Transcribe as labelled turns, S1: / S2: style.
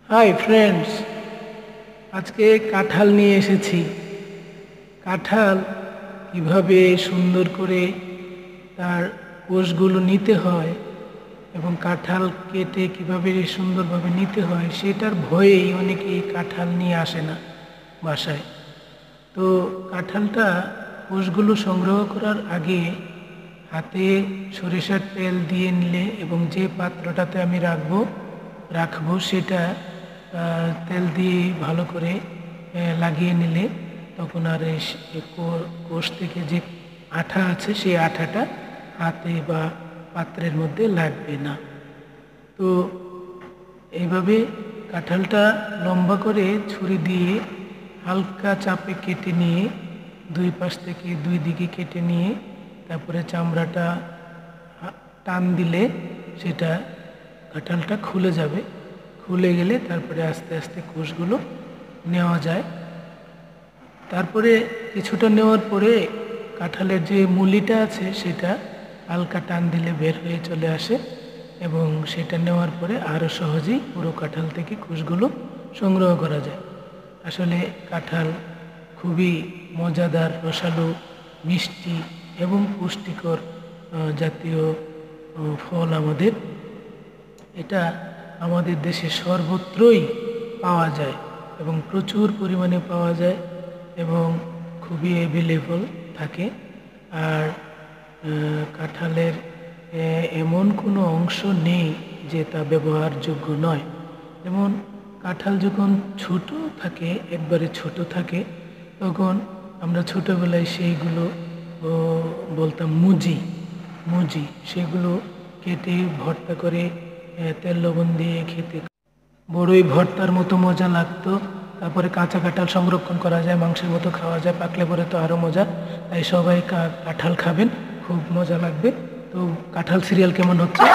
S1: Hi friends, আজকে কাঁঠাল নিয়ে এসেছি। কাঁঠাল কিভাবে সুন্দর করে তার কোষগুলো নিতে হয় এবং কাঁঠাল কেটে কিভাবে সুন্দরভাবে নিতে হয় সেটার ভয়েই অনেকেই কাঁঠাল নিয়ে আসে না বাসায়। তো কাঁঠালটা কোষগুলো সংগ্রহ করার আগে হাতে সরিষার তেল দিয়ে নিলে এবং যে পাত্রটাতে আমি রাখবো সেটা তেল দিয়ে ভালো করে লাগিয়ে নিলে তখন আর কোষ থেকে যে আঠা আছে সেই আঠাটা হাতে বা পাত্রের মধ্যে লাগবে না। তো এইভাবে কাঁঠালটা লম্বা করে ছুরি দিয়ে হালকা চাপে কেটে নিয়ে দুই পাশ থেকে দুই দিকে কেটে নিয়ে তারপরে চামড়াটা টান দিলে সেটা কাঁঠালটা খুলে যাবে। খুলে গেলে তারপরে আস্তে আস্তে কোষগুলো নেওয়া যায়। তারপরে কিছুটা নেওয়ার পরে কাঁঠালের যে মুলিটা আছে সেটা হালকা টান দিলে বের হয়ে চলে আসে এবং সেটা নেওয়ার পরে আরও সহজেই পুরো কাঁঠাল থেকে কোষগুলো সংগ্রহ করা যায়। আসলে কাঁঠাল খুবই মজাদার, রসালো, মিষ্টি এবং পুষ্টিকর জাতীয় ফল আমাদের। এটা আমাদের দেশে সর্বত্রই পাওয়া যায় এবং প্রচুর পরিমাণে পাওয়া যায় এবং খুবই অ্যাভেলেবল থাকে। আর কাঁঠালের এমন কোনো অংশ নেই যে তা ব্যবহারযোগ্য নয়। যেমন কাঁঠাল যখন ছোট থাকে, একবারে ছোট থাকে, তখন আমরা ছোটোবেলায় সেইগুলো বলতাম মুজি। সেগুলো কেটে ভর্তা করে তেল লবণ দিয়ে খেতে বড়ই ভর্তার মতো মজা লাগতো। তারপরে কাঁচা কাঁঠাল সংরক্ষণ করা যায়, মাংসের মতো খাওয়া যায়, পাকলে পরে তো আরও মজা। তাই সবাই কাঁঠাল খাবেন, খুব মজা লাগবে। তো কাঁঠাল সিরিয়াল কেমন হচ্ছে?